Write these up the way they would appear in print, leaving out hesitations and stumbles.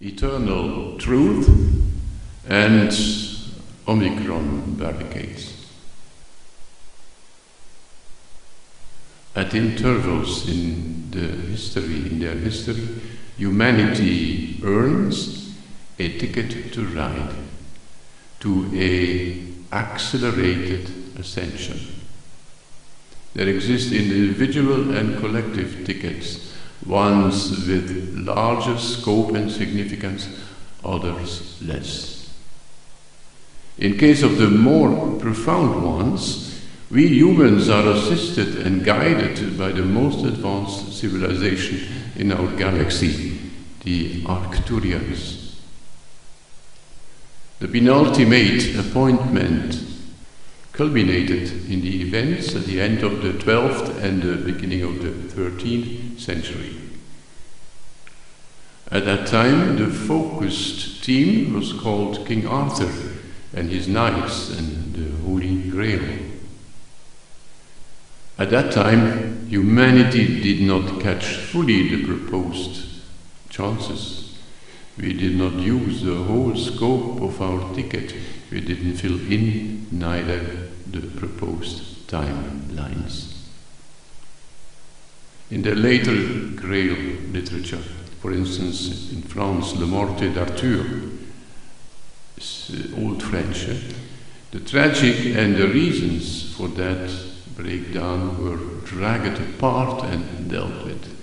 eternal truth and Omicron barricades. At intervals in their history, humanity earns a ticket to ride to an accelerated ascension. There exist individual and collective tickets, ones with larger scope and significance, others less. In case of the more profound ones, we humans are assisted and guided by the most advanced civilization in our galaxy, the Arcturians. The penultimate appointment culminated in the events at the end of the 12th and the beginning of the 13th century. At that time, the focused team was called King Arthur and his knights and the Holy Grail. At that time, humanity did not catch fully the proposed chances. We did not use the whole scope of our ticket. We didn't fill in neither the proposed timelines. In the later Grail literature, for instance, in France, Le Morte d'Arthur, Old French, the tragic and the reasons for that breakdown were dragged apart and dealt with.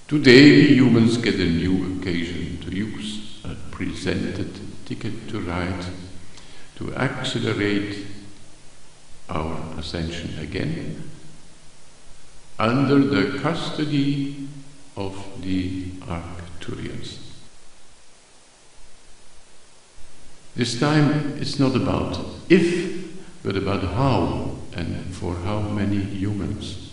Today, we humans get a new occasion to use a presented ticket to ride to accelerate our ascension again under the custody of the Arcturians. This time it's not about if, but about how and for how many humans.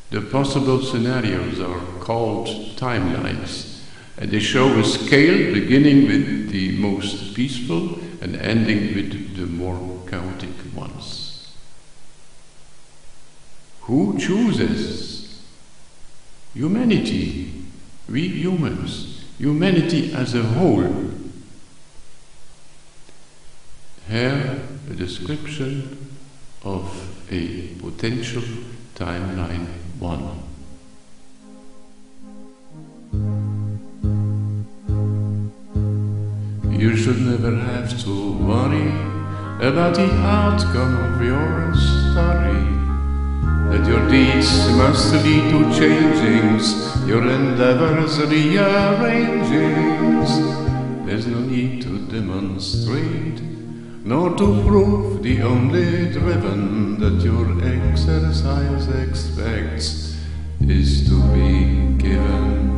The possible scenarios are called timelines, and they show a scale beginning with the most peaceful and ending with the more chaotic ones. Who chooses? Humanity, we humans, humanity as a whole. Here, a description of a potential timeline 1. You should never have to worry about the outcome of your story. That your deeds must lead to changings, your endeavors rearrangings. There's no need to demonstrate, nor to prove the only driven that your exercise expects is to be given.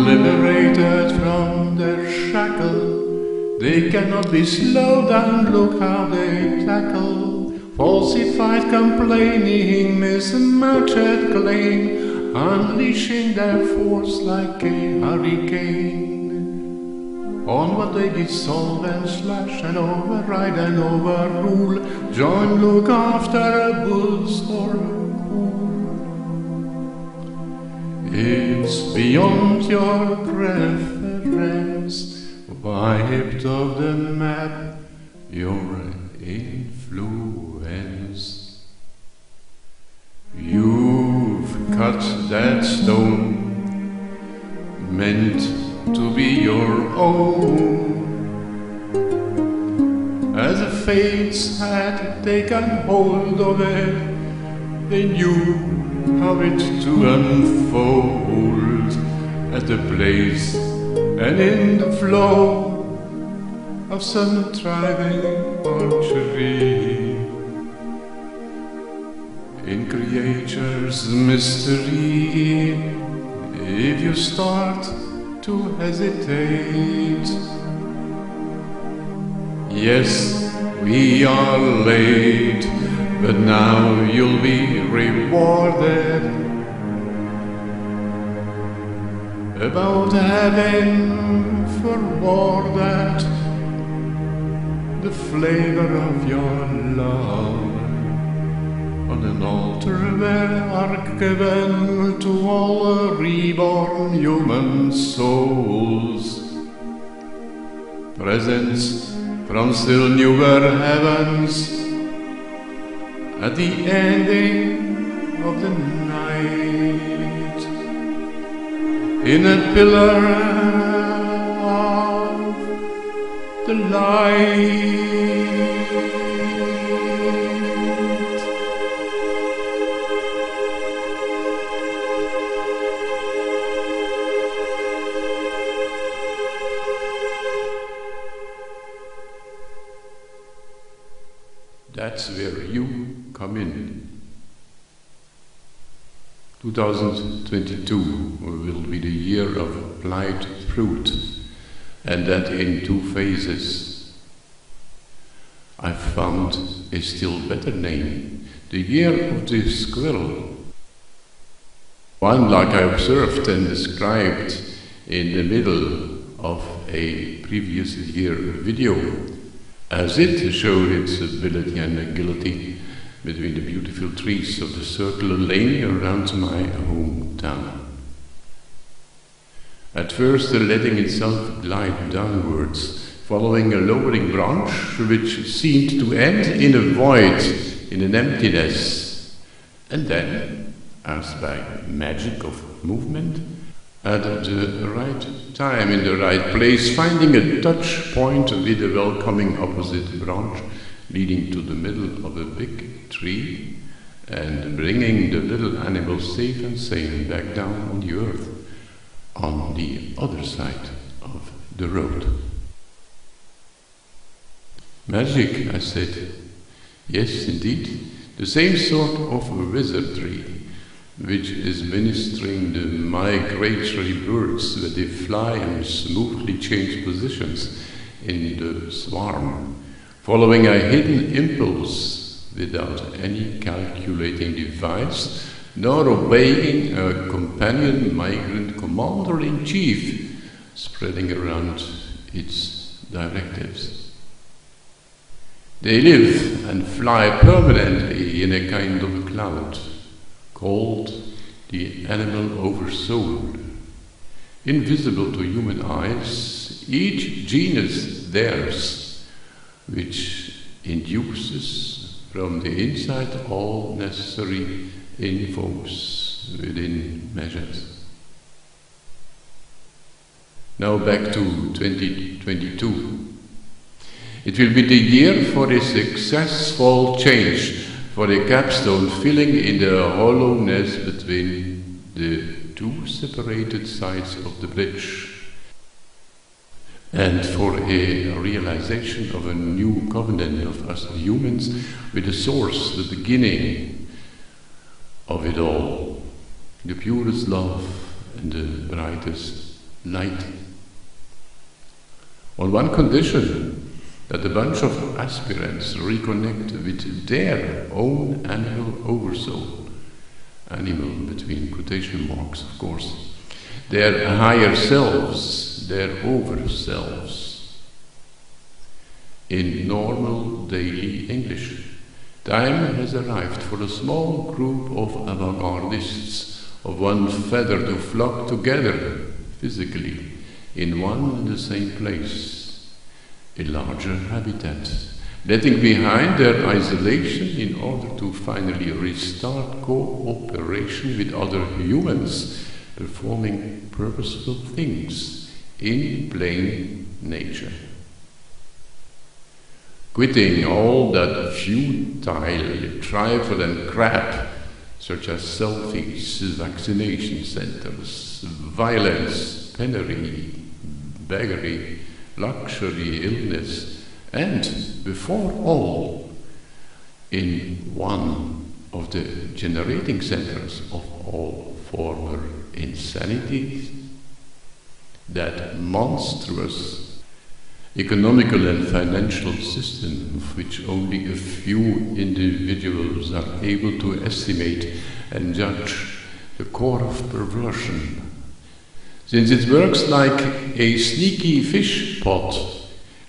Liberated from their shackle, they cannot be slowed down, look how they tackle falsified complaining, mismatched claim, unleashing their force like a hurricane. On what they dissolve and slash and override and overrule, join, look after a bull's or a bull. It's beyond your preference, wiped off the map your influence. You've cut that stone, meant to be your own. As the fates had taken hold of it, they knew how it to unfold at the place and in the flow of some thriving archery. In creature's mystery, if you start to hesitate, yes, we are late, but now you'll be rewarded. About having forwarded the flavor of your love on a werken to all reborn human souls. Presents from still newer heavens at the ending of the night, in a pillar of the light. That's where you come in. 2022 will be the year of applied fruit, and that in 2 phases. I've found a still better name, the year of the squirrel. One like I observed and described in the middle of a previous year video, as it showed its ability and agility between the beautiful trees of the circular lane around my hometown. At first letting itself glide downwards, following a lowering branch which seemed to end in a void, in an emptiness, and then, as by magic of movement, at the right time, in the right place, finding a touch point with a welcoming opposite branch leading to the middle of a big tree and bringing the little animal safe and sane back down on the earth, on the other side of the road. Magic, I said. Yes, indeed, the same sort of wizardry which is ministering the migratory birds when they fly and smoothly change positions in the swarm, following a hidden impulse without any calculating device, nor obeying a companion migrant commander-in-chief spreading around its directives. They live and fly permanently in a kind of cloud, called the animal oversoul. Invisible to human eyes, each genus theirs, which induces from the inside all necessary infos within measures. Now back to 2022. It will be the year for a successful change, for a capstone filling in the hollowness between the 2 separated sides of the bridge, and for a realization of a new covenant of us humans with the source, the beginning of it all, the purest love and the brightest light. On one condition, that a bunch of aspirants reconnect with their own animal oversoul, animal between quotation marks, of course, their higher selves, their over-selves. In normal daily English, time has arrived for a small group of avant-gardists of one feather to flock together physically in one and the same place, a larger habitat, letting behind their isolation in order to finally restart cooperation with other humans, performing purposeful things in plain nature. Quitting all that futile trifle and crap, such as selfies, vaccination centers, violence, penury, beggary, luxury, illness, and, before all, in one of the generating centers of all former insanities, that monstrous economical and financial system of which only a few individuals are able to estimate and judge the core of perversion, since it works like a sneaky fish pot,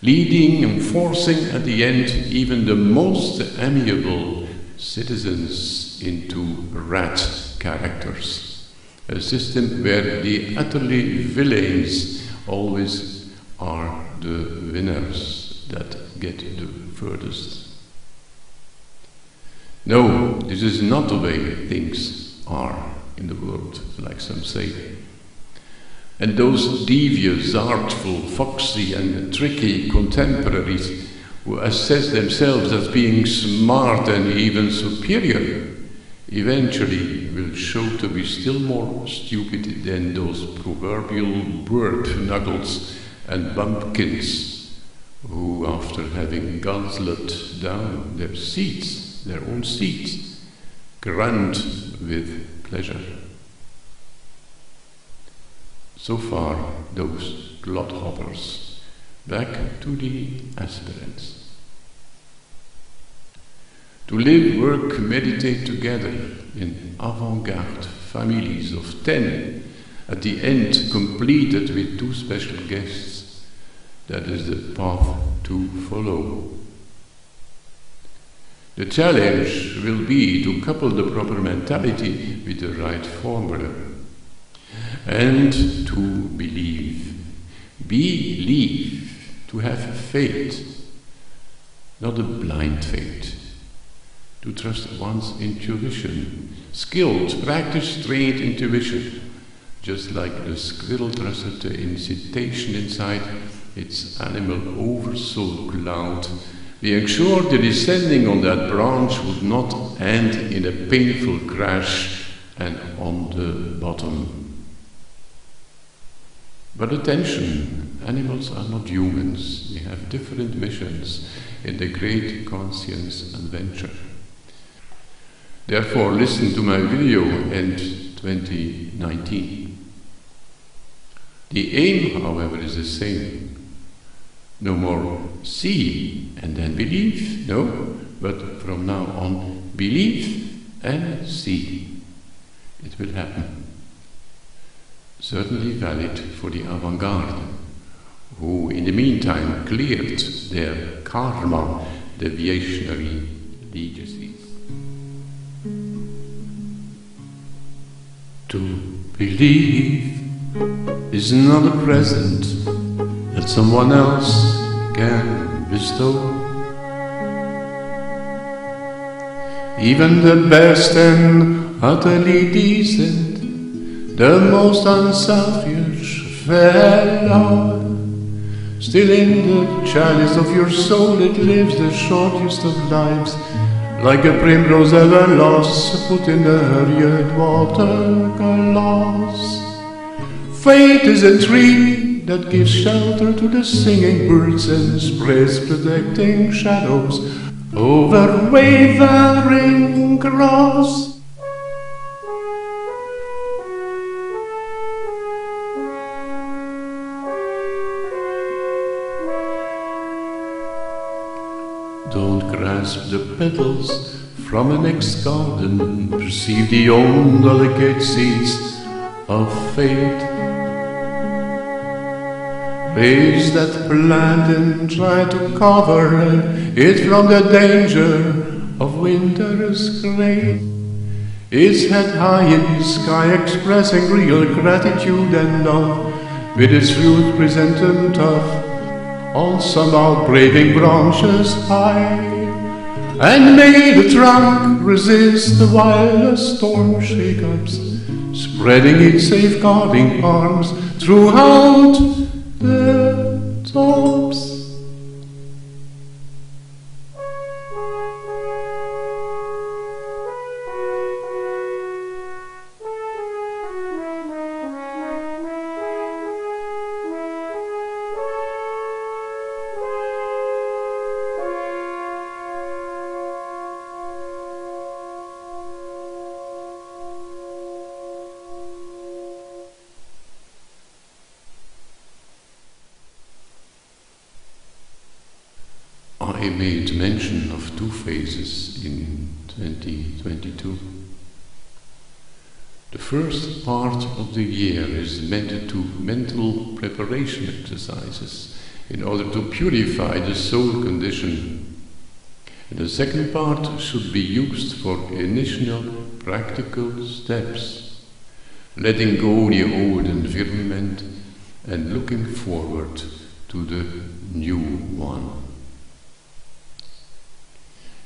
leading and forcing at the end even the most amiable citizens into rat characters. A system where the utterly villains always are the winners that get the furthest. No, this is not the way things are in the world, like some say. And those devious, artful, foxy and tricky contemporaries who assess themselves as being smart and even superior eventually will show to be still more stupid than those proverbial bird nuggles and bumpkins who, after having guzzled down their own seeds, grunt with pleasure. So far, those clodhoppers. Back to the aspirants. To live, work, meditate together in avant-garde families of 10, at the end completed with 2 special guests. That is the path to follow. The challenge will be to couple the proper mentality with the right formula. And to believe. Believe, to have faith, not a blind faith. To trust one's intuition, skilled, practice-trained intuition, just like the squirrel trusted the incitation inside its animal oversoul cloud, being sure the descending on that branch would not end in a painful crash and on the bottom. But attention, animals are not humans. They have different missions in the great conscience adventure. Therefore, listen to my video end 2019. The aim, however, is the same. No more see and then believe, no, but from now on, believe and see. It will happen. Certainly valid for the avant-garde, who in the meantime cleared their karma deviationary legacies. To believe is not a present that someone else can bestow. Even the best and utterly decent, the most unselfish fellow, still in the chalice of your soul it lives the shortest of lives, like a primrose ever lost, put in the hurried water glass. Fate is a tree that gives shelter to the singing birds and spreads protecting shadows over wavering grass. Don't grasp the petals from an ex-garden, perceive the own delicate seeds of fate. Raise that plant and try to cover it from the danger of winter's gray. Its head high in the sky, expressing real gratitude and love, with its fruit present tough on some outbraving branches high, and may the trunk resist the wildest storm shake-ups, spreading its safeguarding arms throughout the tops. I made mention of 2 phases in 2022. The first part of the year is meant to mental preparation exercises in order to purify the soul condition The second part should be used for initial practical steps, letting go the old environment and looking forward to the new one.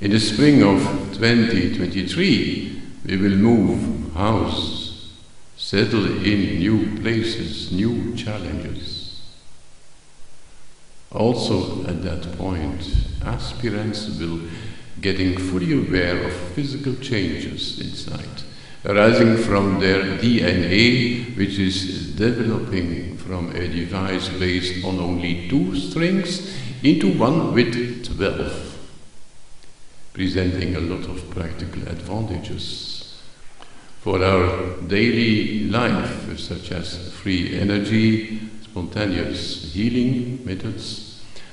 In the spring of 2023, we will move house, settle in new places, new challenges. Also at that point, aspirants will getting fully aware of physical changes inside, arising from their DNA, which is developing from a device based on only 2 strings into one with 12, presenting a lot of practical advantages for our daily life, such as free energy, spontaneous healing methods,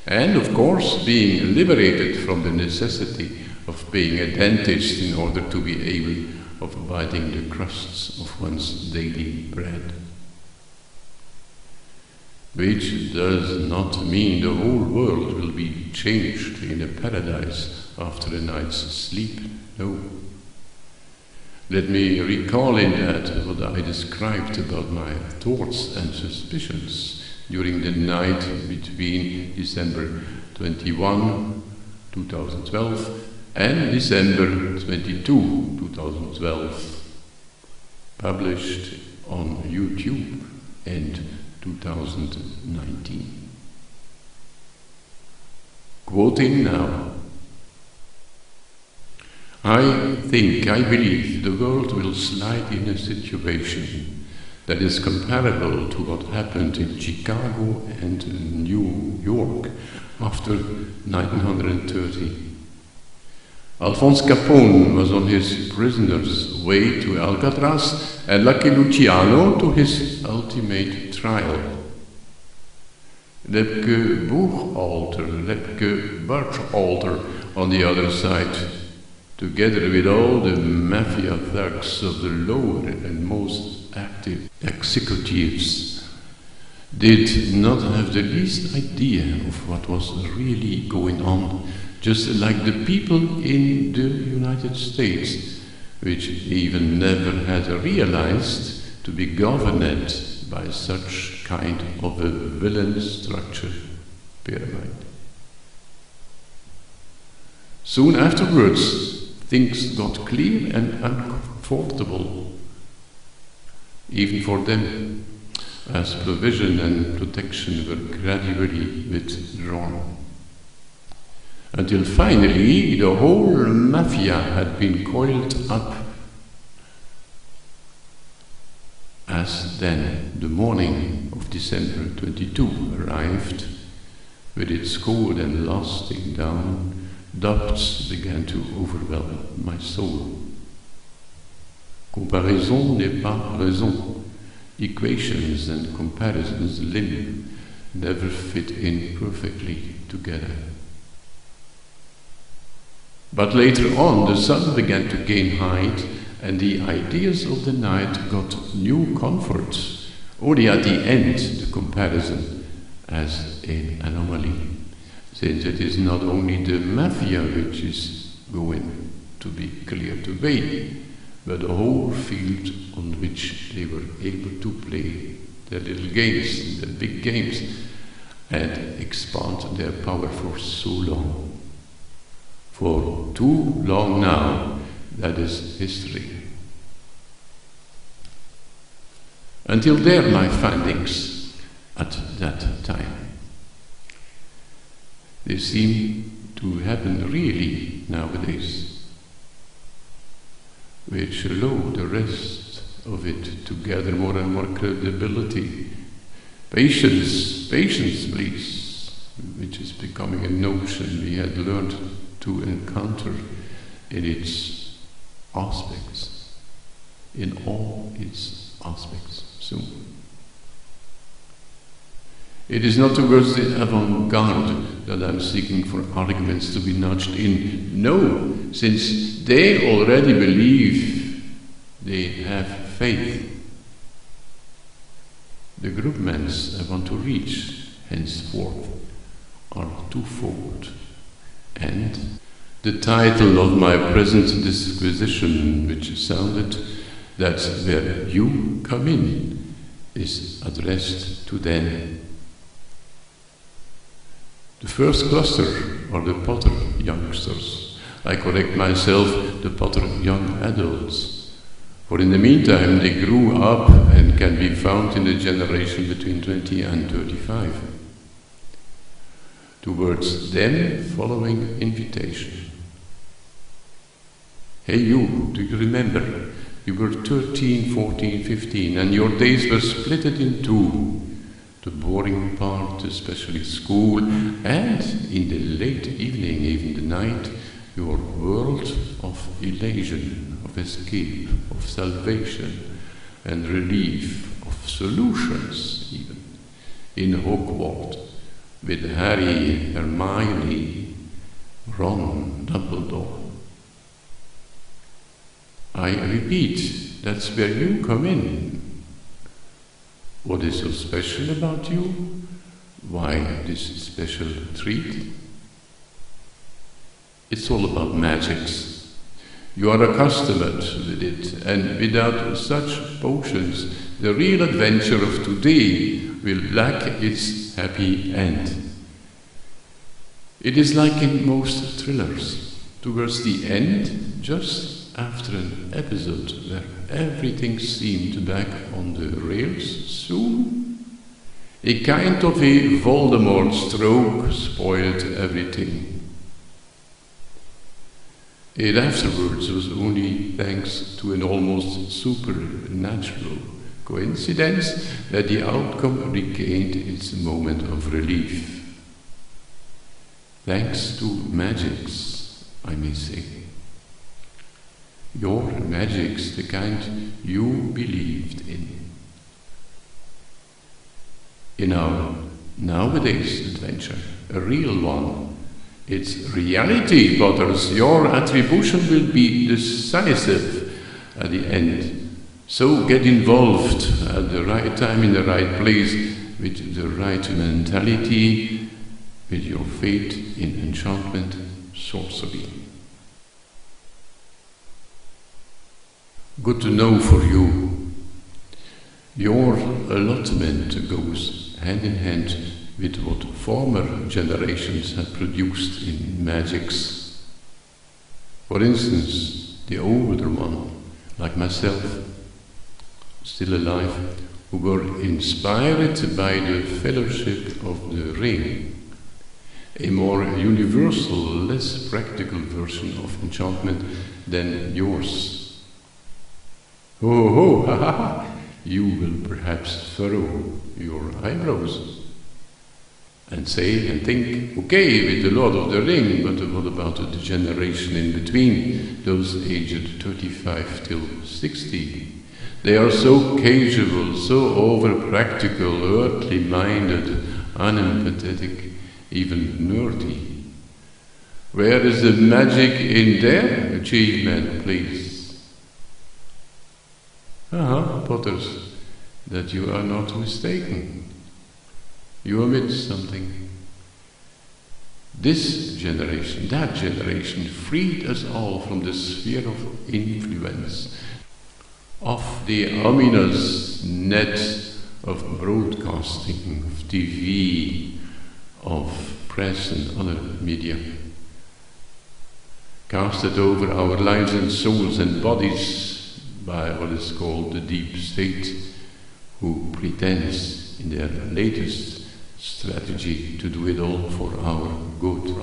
and of course being liberated from the necessity of being a dentist in order to be able of abiding the crusts of one's daily bread. Which does not mean the whole world will be changed in a paradise after a night's sleep, no. Let me recall in that what I described about my thoughts and suspicions during the night between December 21, 2012 and December 22, 2012, published on YouTube in 2019. Quoting now, I believe the world will slide in a situation that is comparable to what happened in Chicago and New York after 1930. Alphonse Capone was on his prisoner's way to Alcatraz and Lucky Luciano to his ultimate trial. Lepke Burkhalter on the other side, together with all the mafia thugs of the lower and most active executives, did not have the least idea of what was really going on, just like the people in the United States, which even never had realized to be governed by such kind of a villain structure pyramid. Soon afterwards, things got clear and uncomfortable, even for them, as provision and protection were gradually withdrawn. Until finally the whole mafia had been coiled up, as then the morning of December 22 arrived, with its cold and lasting down, doubts began to overwhelm my soul. Comparaison n'est pas raison. Equations and comparisons never fit in perfectly together. But later on, the sun began to gain height, and the ideas of the night got new comfort. Only at the end, the comparison as an anomaly, since it is not only the mafia which is going to be cleared away, but the whole field on which they were able to play their little games, the big games, and expand their power for so long. For too long now, that is history. Until there, my findings at that time. They seem to happen really nowadays, which allow the rest of it to gather more and more credibility. Patience, please, which is becoming a notion we had learned to encounter in its aspects, in all its aspects soon. It is not towards the avant-garde that I'm seeking for arguments to be nudged in. No, since they already believe, they have faith. The groupments I want to reach henceforth are twofold, and The title of my present disquisition, which sounded that where you come in, is addressed to them. The first cluster are the Potter youngsters. I correct myself, the Potter young adults. For in the meantime they grew up and can be found in the generation between 20 and 35. Towards them following invitation. Hey you, do you remember? You were 13, 14, 15 and your days were splitted in two. The boring part, especially school, and in the late evening, even the night, your world of elation, of escape, of salvation and relief, of solutions even, in Hogwarts, with Harry, Hermione, Ron, Dumbledore. I repeat, that's where you come in. What is so special about you? Why this special treat? It's all about magics. You are accustomed with it, and without such potions, the real adventure of today will lack its happy end. It is like in most thrillers. Towards the end, just after an episode where everything seemed back on the rails, soon a kind of a Voldemort stroke spoiled everything. It afterwards was only thanks to an almost supernatural coincidence that the outcome regained its moment of relief. Thanks to magics, I may say. Your magics, the kind you believed in. In our nowadays adventure, a real one. It's reality, Potters. Your attribution will be decisive at the end. So get involved at the right time, in the right place, with the right mentality, with your faith in enchantment, sorcery. Good to know for you. Your allotment goes hand in hand with what former generations had produced in magics. For instance, the older one, like myself, still alive, who were inspired by the Fellowship of the Ring, a more universal, less practical version of enchantment than yours. Ho ho, ha ha ha! You will perhaps furrow your eyebrows and say and think, okay, with the Lord of the Ring, but what about the generation in between, those aged 35 till 60? They are so casual, so over-practical, earthly-minded, unempathetic, even nerdy. Where is the magic in their achievement, please? Potters, that you are not mistaken. You omit something. This generation, that generation, freed us all from the sphere of influence, of the ominous net of broadcasting, of TV, of press and other media. Casted over our lives and souls and bodies by what is called the deep state, who pretends in their latest strategy to do it all for our good.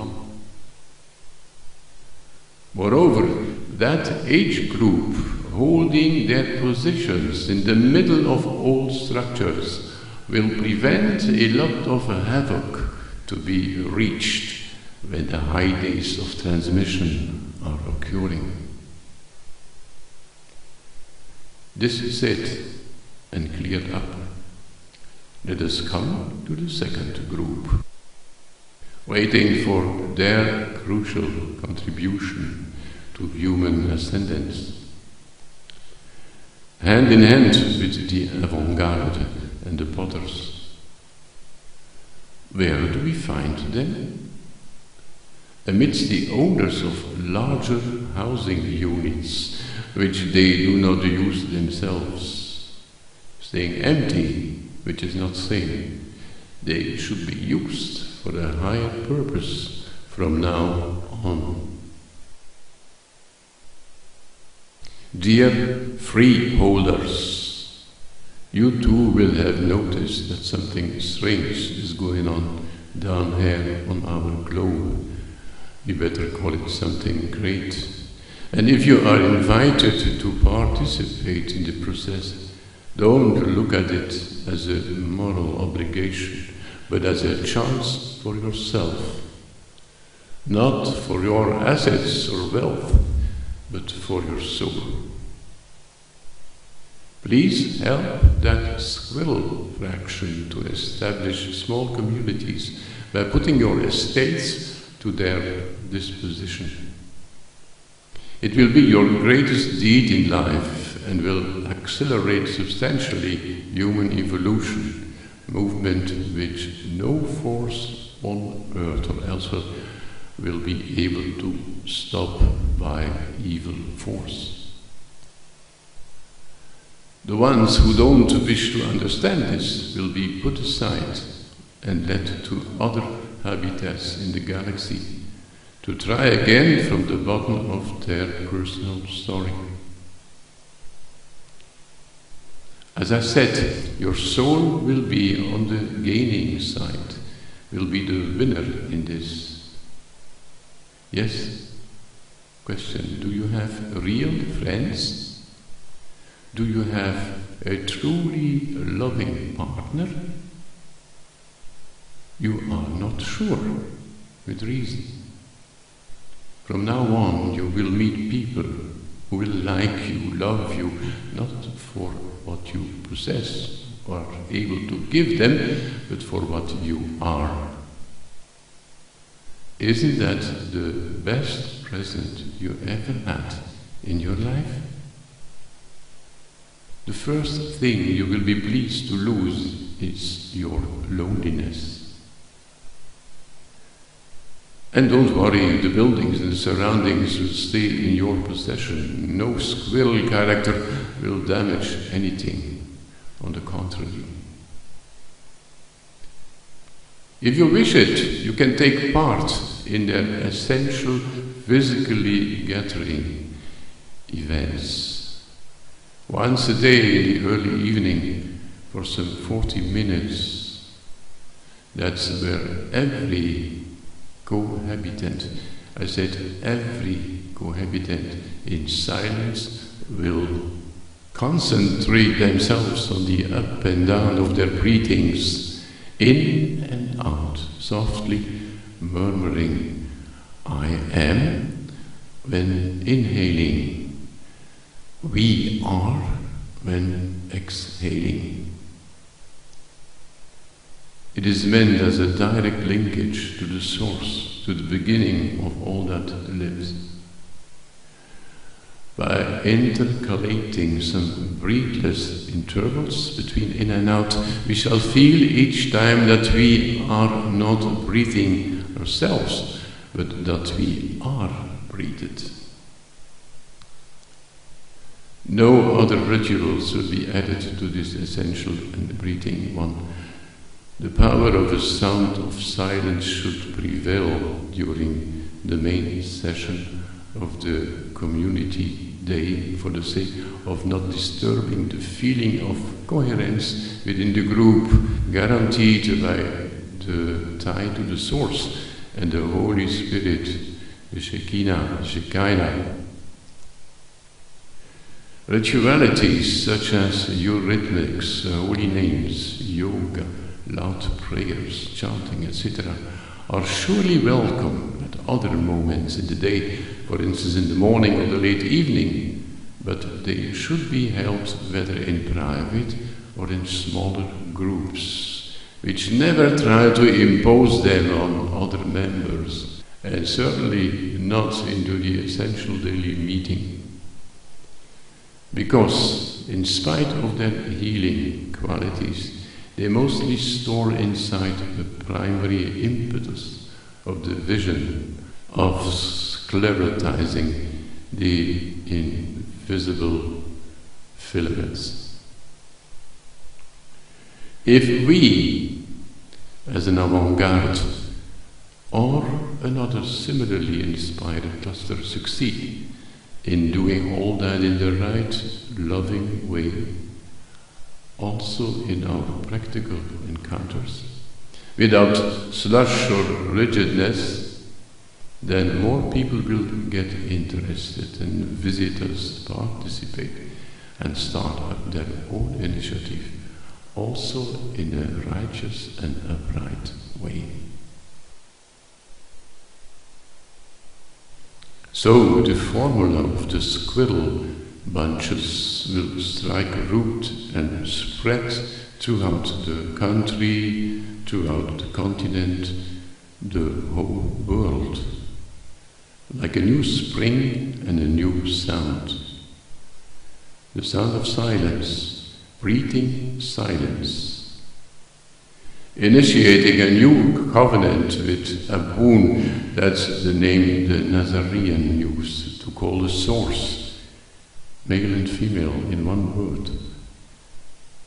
Moreover, that age group holding their positions in the middle of old structures will prevent a lot of havoc to be reached when the high days of transmission are occurring. This is it, and cleared up. Let us come to the second group, waiting for their crucial contribution to human ascendance. Hand in hand with the avant-garde and the Potters. Where do we find them? amidst the owners of larger housing units, which they do not use themselves, staying empty, which is not sin. They should be used for a higher purpose from now on. Dear freeholders, you too will have noticed that something strange is going on down here on our globe. You better call it something great. And if you are invited to participate in the process, don't look at it as a moral obligation, but as a chance for yourself. Not for your assets or wealth, but for your soul. Please help that squirrel fraction to establish small communities by putting your estates to their disposition. It will be your greatest deed in life and will accelerate substantially human evolution, movement which no force on earth or elsewhere will be able to stop by evil force. The ones who don't wish to understand this will be put aside and led to other habitats in the galaxy to try again from the bottom of their personal story. As I said, your soul will be on the gaining side, will be the winner in this. Yes? Question, do you have real friends? Do you have a truly loving partner? You are not sure, with reason. From now on, you will meet people who will like you, love you, not for what you possess or are able to give them, but for what you are. Isn't that the best present you ever had in your life? The first thing you will be pleased to lose is your loneliness. And don't worry, the buildings and the surroundings will stay in your possession. No squirrel character will damage anything. On the contrary. If you wish it, you can take part in their essential physically gathering events. Once a day in the early evening for some 40 minutes. That's where every cohabitant, I said every cohabitant in silence will concentrate themselves on the up and down of their breathings, in and out, softly murmuring, I am, when inhaling, we are, when exhaling. It is meant as a direct linkage to the source, to the beginning of all that lives. By intercalating some breathless intervals between in and out, we shall feel each time that we are not breathing ourselves, but that we are breathed. No other rituals will be added to this essential and breathing one. The power of the sound of silence should prevail during the main session of the community day for the sake of not disturbing the feeling of coherence within the group guaranteed by the tie to the source and the Holy Spirit, the Shekinah. Ritualities such as eurythmics, holy names, yoga, loud prayers, chanting, etc. are surely welcome at other moments in the day, for instance in the morning or the late evening, but they should be held whether in private or in smaller groups, which never try to impose them on other members, and certainly not into the essential daily meeting. Because, in spite of their healing qualities, they mostly store inside the primary impetus of the vision of sclerotizing the invisible filaments. If we, as an avant-garde or another similarly inspired cluster, succeed in doing all that in the right, loving way, also in our practical encounters, without slush or rigidness, then more people will get interested and visit us, participate, and start up their own initiative, also in a righteous and upright way. So the formula of the squirrel bunches will strike root and spread throughout the country, throughout the continent, the whole world, like a new spring and a new sound. The sound of silence, breathing silence, initiating a new covenant with Abun. That's the name the Nazarene used to call the source, male and female in one word.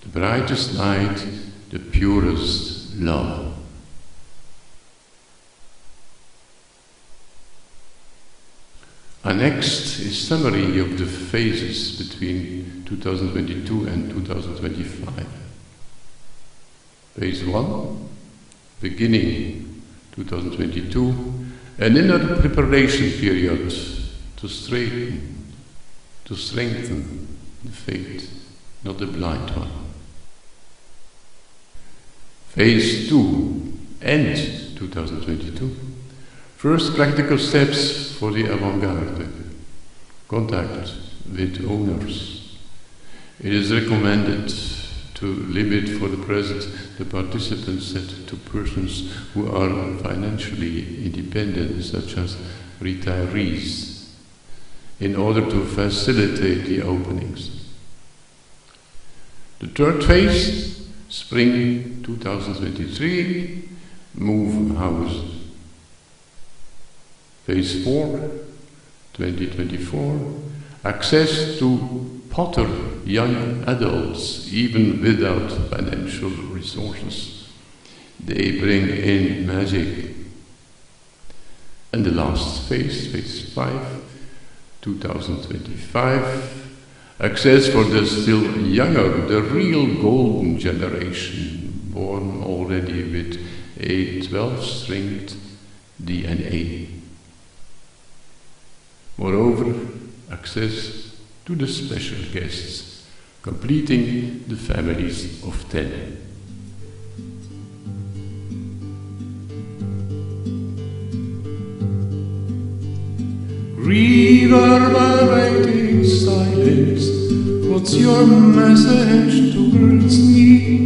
The brightest light, the purest love. Next is summary of the phases between 2022 and 2025. Phase 1, beginning 2022, an inner preparation period to strengthen the faith, not the blind one. Phase 2, end 2022. First practical steps for the avant-garde. Contact with owners. It is recommended to limit for the present the participants set to persons who are financially independent, such as retirees, in order to facilitate the openings. The third phase, spring 2023, move house. Phase 4, 2024, access to potter young adults, even without financial resources. They bring in magic. And the last phase, phase 5, 2025, access for the still younger, the real golden generation, born already with a 12-stringed DNA. Moreover, access to the special guests, completing the families of 10. Reverberating silence, what's your message towards me?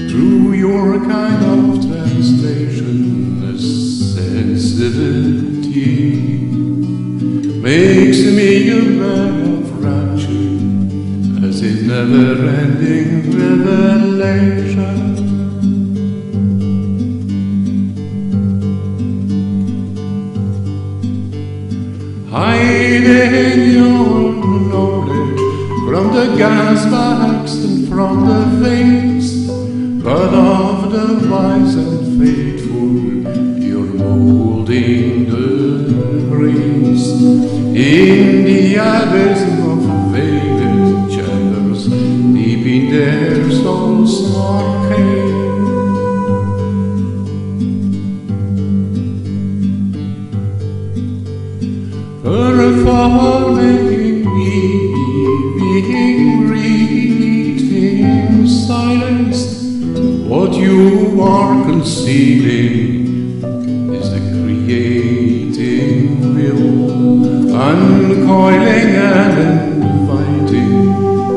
Through your kind of translation, a sensibility makes me aware of rapture as a never-ending revelation. Hiding your knowledge from the gas bags and from the veins, but of the wise and faithful, you're molding the rings in the abysm of veiled chambers, deep in their souls arcane. Performing, weaving, reading silence, what you are concealing is the creating will, uncoiling and inviting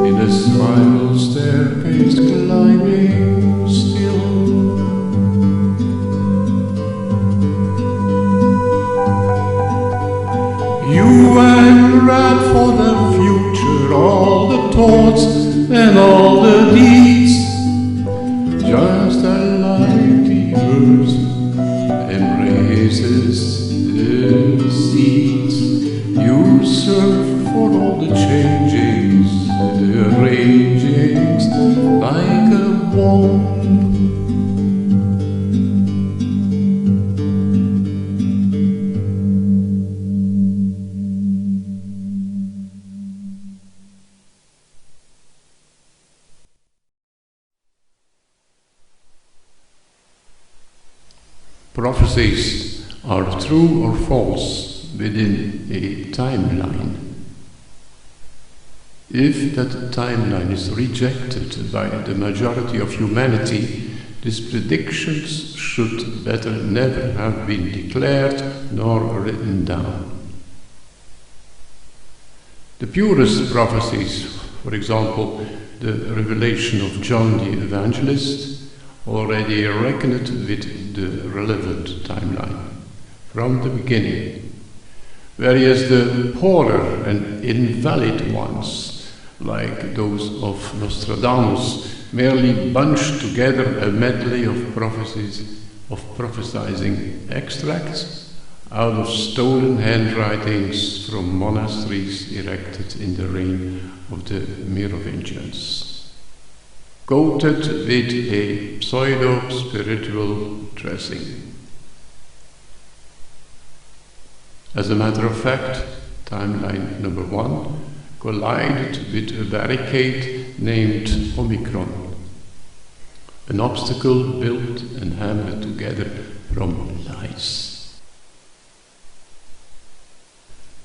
in a spiral staircase climbing still. You unwrap for the future all the thoughts and all the deeds, just like the earth embraces the prophecies are true or false within a timeline. If that timeline is rejected by the majority of humanity, these predictions should better never have been declared nor written down. The purest prophecies, for example, the revelation of John the Evangelist, already reckoned with the relevant timeline from the beginning, whereas the poorer and invalid ones, like those of Nostradamus, merely bunched together a medley of prophecies, of prophesying extracts out of stolen handwritings from monasteries erected in the reign of the Merovingians, coated with a pseudo-spiritual dressing. As a matter of fact, timeline number 1 collided with a barricade named Omicron, an obstacle built and hammered together from lies.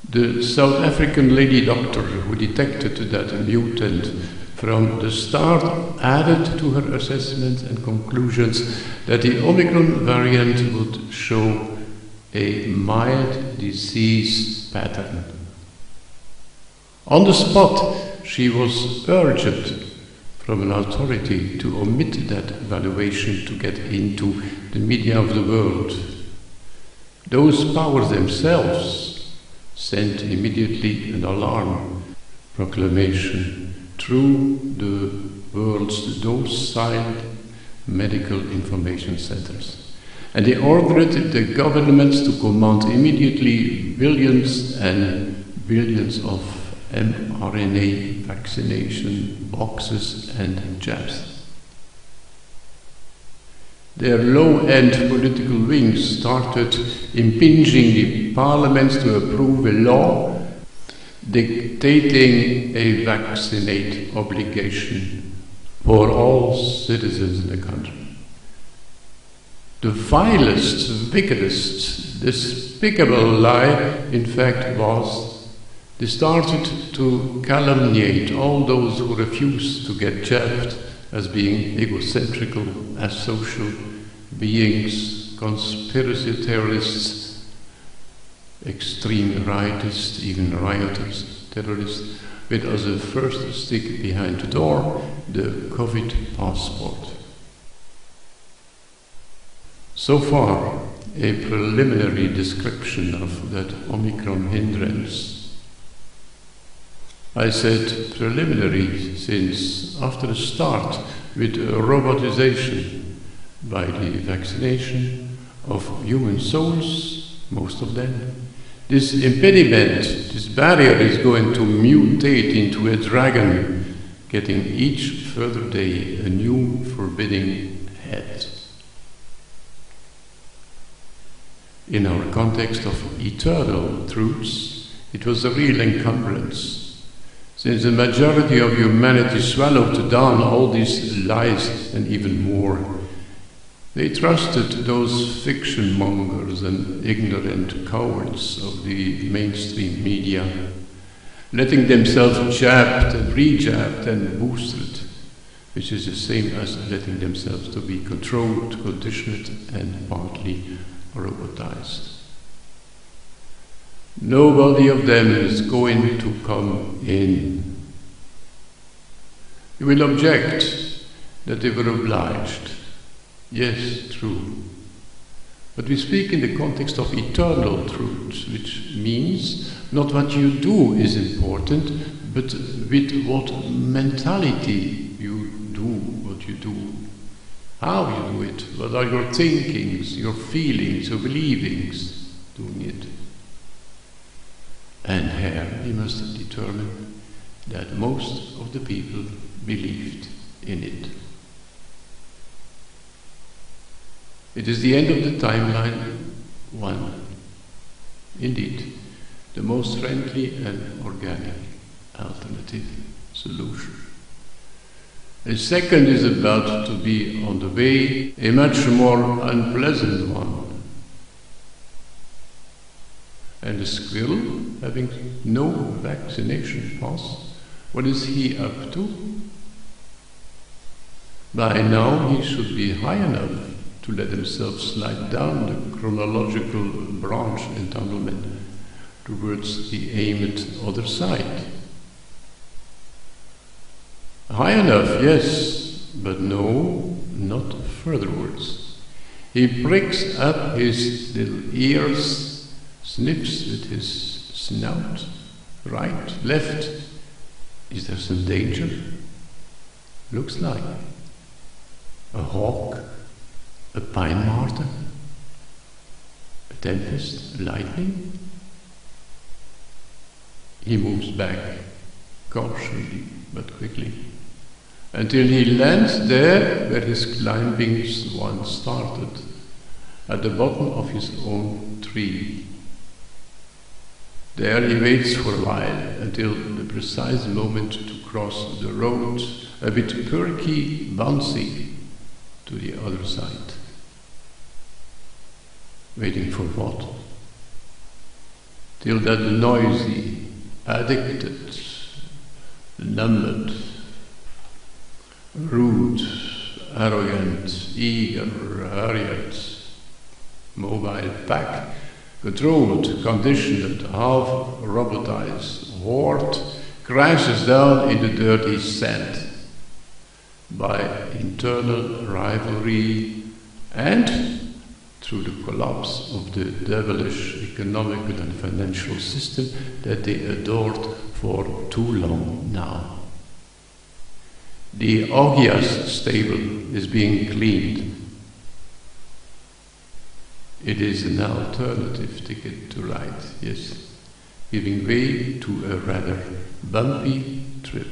The South African lady doctor who detected that mutant from the start added to her assessments and conclusions that the Omicron variant would show a mild disease pattern. On the spot, she was urged from an authority to omit that evaluation to get into the media of the world. Those powers themselves sent immediately an alarm proclamation through the world's docile medical information centers. And they ordered the governments to command immediately billions and billions of mRNA vaccination boxes and jabs. Their low-end political wings started impinging the parliaments to approve a law dictating a vaccinate obligation for all citizens in the country. The vilest, wickedest, despicable lie, in fact, was they started to calumniate all those who refused to get jabbed as being egocentrical, asocial beings, conspiracy theorists, extreme rightists, even rioters, terrorists, with as a first stick behind the door, the COVID passport. So far, a preliminary description of that Omicron hindrance. I said preliminary since after the start with robotization by the vaccination of human souls, most of them, this impediment, this barrier is going to mutate into a dragon, getting each further day a new forbidding head. In our context of eternal truths, it was a real encumbrance. Since the majority of humanity swallowed down all these lies and even more, they trusted those fiction mongers and ignorant cowards of the mainstream media, letting themselves jabbed and rejabbed and boosted, which is the same as letting themselves to be controlled, conditioned, and partly robotized. Nobody of them is going to come in. You will object that they were obliged. Yes, true. But we speak in the context of eternal truths, which means not what you do is important, but with what mentality you do what you do. How you do it, what are your thinkings, your feelings, your believings doing it. And here we must determine that most of the people believed in it. It is the end of the timeline 1. Indeed, the most friendly and organic alternative solution. A second is about to be on the way, a much more unpleasant one, the squirrel, having no vaccination pass, what is he up to? By now he should be high enough to let himself slide down the chronological branch entanglement towards the aimed other side. High enough, yes, but no, not furtherwards. He pricks up his little ears, sniffs with his snout, right, left. Is there some danger? Looks like a hawk, a pine marten, a tempest, lightning. He moves back, cautiously but quickly, until he lands there where his climbings once started, at the bottom of his own tree. There he waits for a while until the precise moment to cross the road, a bit perky, bouncy, to the other side. Waiting for what? Till that noisy, addicted, numbed, rude, arrogant, eager, hurried, mobile pack, controlled, conditioned, half robotized horde crashes down in the dirty sand by internal rivalry and through the collapse of the devilish economical and financial system that they adored for too long now. The Augias stable is being cleaned. It is an alternative ticket to ride, yes, giving way to a rather bumpy trip.